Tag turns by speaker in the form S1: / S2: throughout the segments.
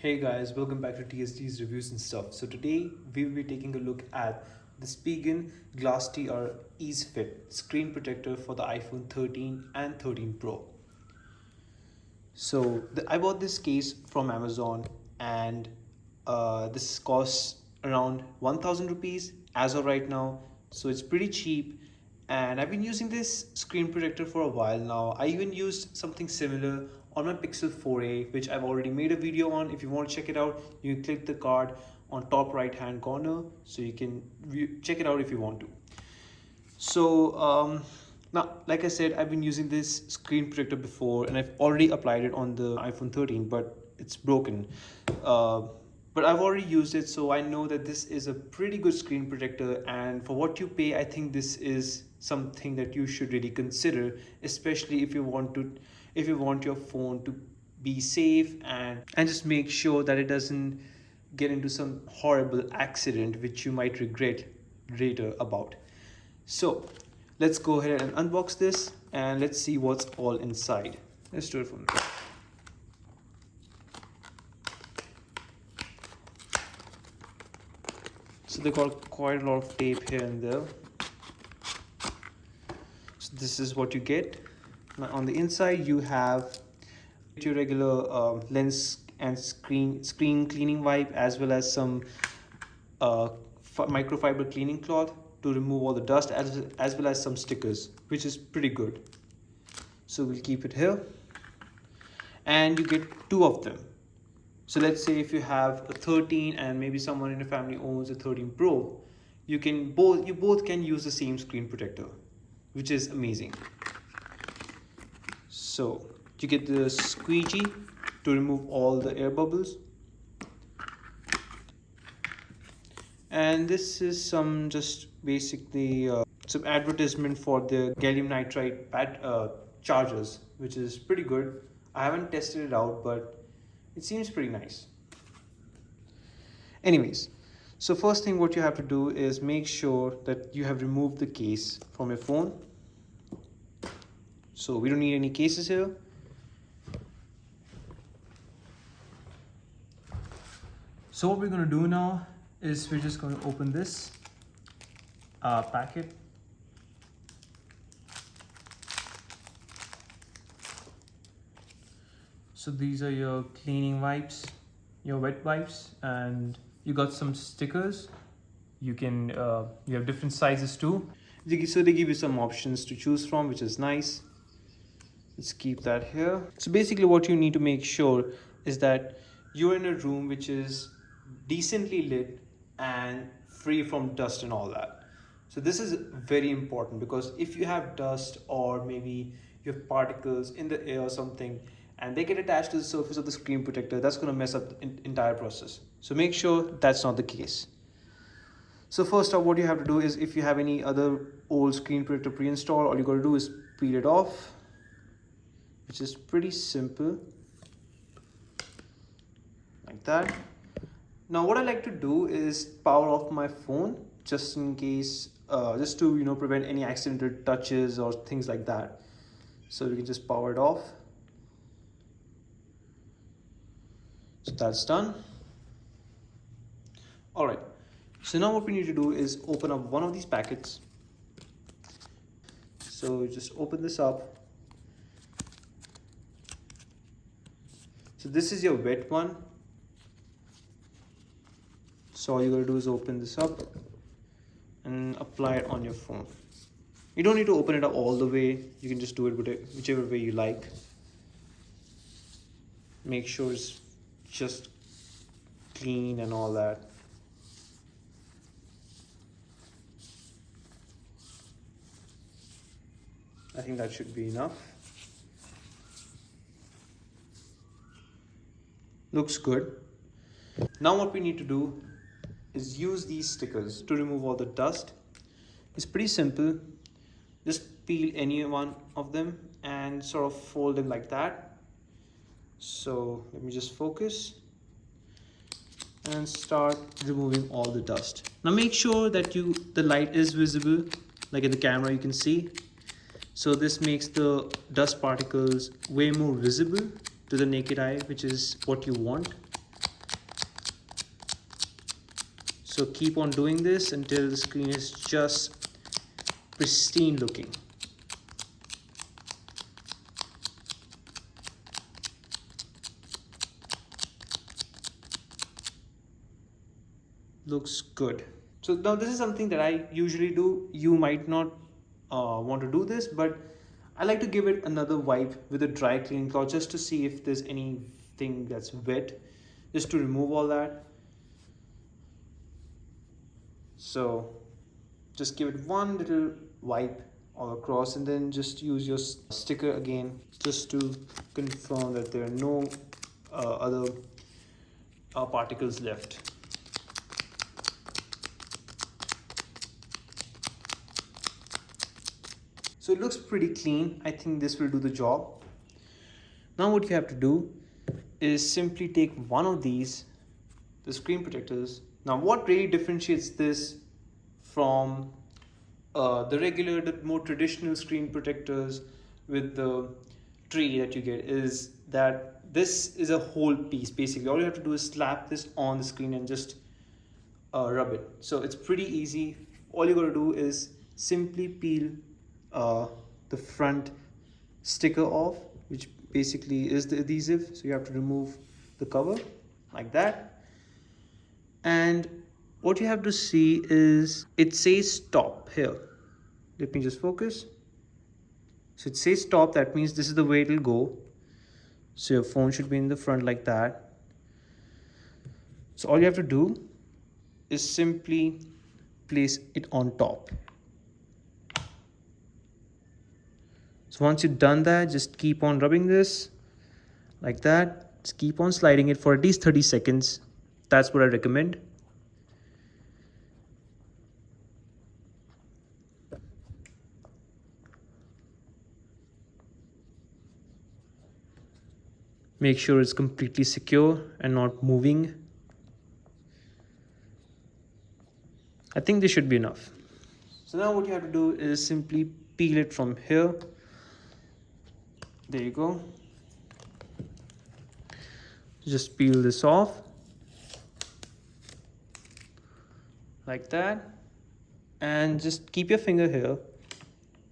S1: Hey guys, welcome back to TSD's reviews and stuff. So today we will be taking a look at the Spigen GLAStR Ease Fit screen protector for the iPhone 13 and 13 Pro. I bought this case from Amazon and this costs around 1000 rupees as of right now. So it's pretty cheap and I've been using this screen protector for a while now. I even used something similar on my Pixel 4a, which I've already made a video on. If you want to check it out, you can click the card on top right hand corner so you can check it out if you want to. Now, like I said, I've been using this screen protector before and I've already applied it on the iPhone 13, but it's broken. But I've already used it, so I know that this is a pretty good screen protector, and for what you pay, I think this is something that you should really consider, especially if you want your phone to be safe and just make sure that it doesn't get into some horrible accident which you might regret later about. So let's go ahead and unbox this and let's see what's all inside. Let's do it from the top. So they got quite a lot of tape here and there. So this is what you get. Now on the inside you have your regular lens and screen cleaning wipe, as well as some microfiber cleaning cloth to remove all the dust, as well as some stickers, which is pretty good. So we'll keep it here, and you get two of them. So let's say if you have a 13 and maybe someone in your family owns a 13 Pro, you both can use the same screen protector, which is amazing. So you get the squeegee to remove all the air bubbles, and this is some just basically some advertisement for the gallium nitride chargers, which is pretty good. I haven't tested it out, but it seems pretty nice. Anyways, so first thing what you have to do is make sure that you have removed the case from your phone. So we don't need any cases here. So what we're going to do now is we're just going to open this packet. So these are your cleaning wipes, your wet wipes, and you got some stickers. You have different sizes too. So they give you some options to choose from, which is nice. Let's keep that here. So basically what you need to make sure is that you're in a room which is decently lit and free from dust and all that. So this is very important, because if you have dust or maybe you have particles in the air or something and they get attached to the surface of the screen protector, that's going to mess up the entire process. So make sure that's not the case. So first off, what you have to do is, if you have any other old screen protector pre-installed, all you got to do is peel it off, which is pretty simple, like that. Now what I like to do is power off my phone, just in case, just to prevent any accidental touches or things like that. So we can just power it off. So that's done. All right, so now what we need to do is open up one of these packets. So just open this up. So this is your wet one. So all you gotta do is open this up and apply it on your phone. You don't need to open it up all the way. You can just do it whichever way you like. Make sure it's just clean and all that. I think that should be enough. Looks good. Now what we need to do is use these stickers to remove all the dust. It's pretty simple. Just peel any one of them and sort of fold them like that. So let me just focus and start removing all the dust. Now make sure that the light is visible, like in the camera you can see. So this makes the dust particles way more visible to the naked eye, which is what you want. So keep on doing this until the screen is just pristine looking. Looks good. So now this is something that I usually do. You might not want to do this, but I like to give it another wipe with a dry cleaning cloth just to see if there's anything that's wet, just to remove all that. So just give it one little wipe all across and then just use your sticker again just to confirm that there are no other particles left. So it looks pretty clean. I think this will do the job. Now what you have to do is simply take one of these, the screen protectors. Now what really differentiates this from the more traditional screen protectors with the tray that you get is that this is a whole piece. Basically, all you have to do is slap this on the screen and just rub it. So it's pretty easy. All you got to do is simply peel the front sticker off, which basically is the adhesive. So you have to remove the cover like that. And what you have to see is it says stop here. Let me just focus. So it says stop, that means this is the way it will go. So your phone should be in the front like that. So all you have to do is simply place it on top. So once you've done that, just keep on rubbing this like that. Just keep on sliding it for at least 30 seconds. That's what I recommend. Make sure it's completely secure and not moving. I think this should be enough. So now what you have to do is simply peel it from here. There you go. Just peel this off like that, and just keep your finger here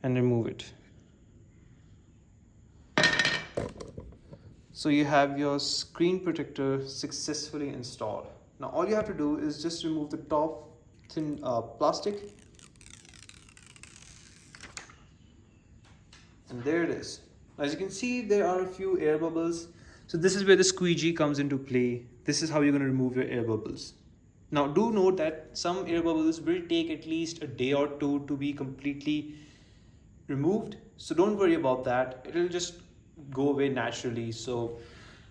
S1: and remove it. So you have your screen protector successfully installed. Now all you have to do is just remove the top thin plastic, and there it is. As you can see, there are a few air bubbles. So this is where the squeegee comes into play. This is how you're going to remove your air bubbles. Now do note that some air bubbles will take at least a day or two to be completely removed. So don't worry about that. It'll just go away naturally. So,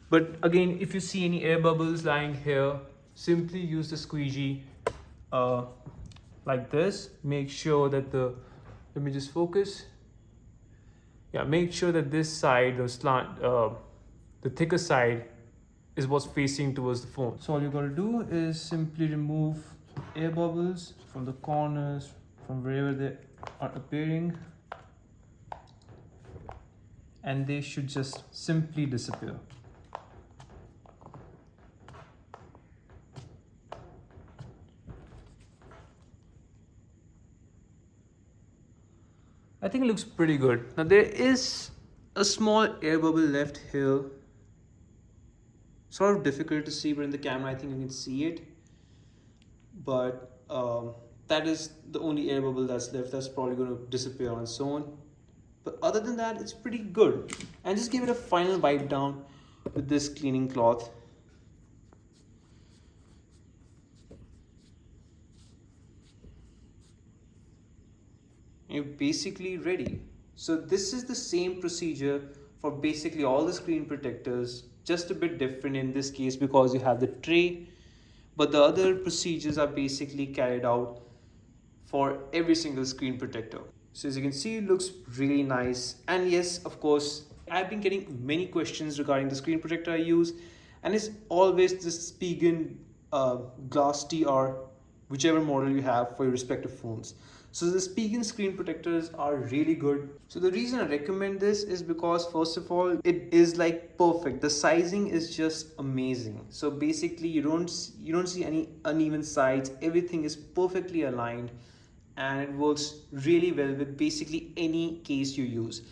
S1: but again, if you see any air bubbles lying here, simply use the squeegee like this. Make sure that let me just focus. Yeah, make sure that this side, the thicker side, is what's facing towards the phone. So all you gotta do is simply remove air bubbles from the corners, from wherever they are appearing, and they should just simply disappear. I think it looks pretty good. Now there is a small air bubble left here. Sort of difficult to see, but in the camera I think you can see it. But that is the only air bubble that's left. That's probably going to disappear on its own. But other than that, it's pretty good. And just give it a final wipe down with this cleaning cloth. You're basically ready. So this is the same procedure for basically all the screen protectors, just a bit different in this case because you have the tray, but the other procedures are basically carried out for every single screen protector. So as you can see, it looks really nice. And yes, of course, I've been getting many questions regarding the screen protector I use, and it's always the Spigen GLAStR, whichever model you have for your respective phones. So the Spigen screen protectors are really good. So the reason I recommend this is because first of all, it is like perfect. The sizing is just amazing. So basically you don't see any uneven sides. Everything is perfectly aligned and it works really well with basically any case you use.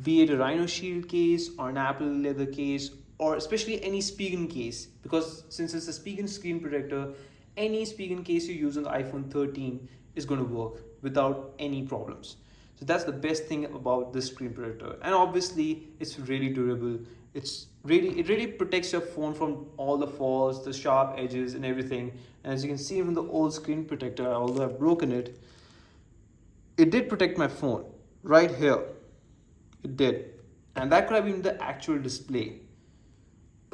S1: Be it a Rhino Shield case or an Apple leather case or especially any Spigen case, because since it's a Spigen screen protector, any Spigen case you use on the iPhone 13 is going to work without any problems. So that's the best thing about this screen protector. And obviously it's really durable. It really protects your phone from all the falls, the sharp edges and everything. And as you can see from the old screen protector, although I've broken it, it did protect my phone right here. It did. And that could have been the actual display.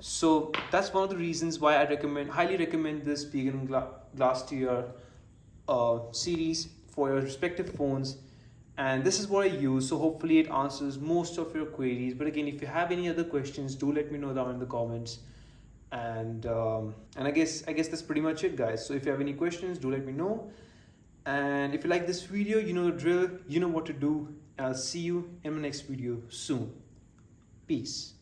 S1: So that's one of the reasons why I highly recommend this Spigen GLAStR series for your respective phones. And this is what I use, so hopefully it answers most of your queries. But again, if you have any other questions, do let me know down in the comments. And I guess that's pretty much it, guys. So if you have any questions, do let me know. And if you like this video, you know the drill, you know what to do. And I'll see you in my next video soon. Peace.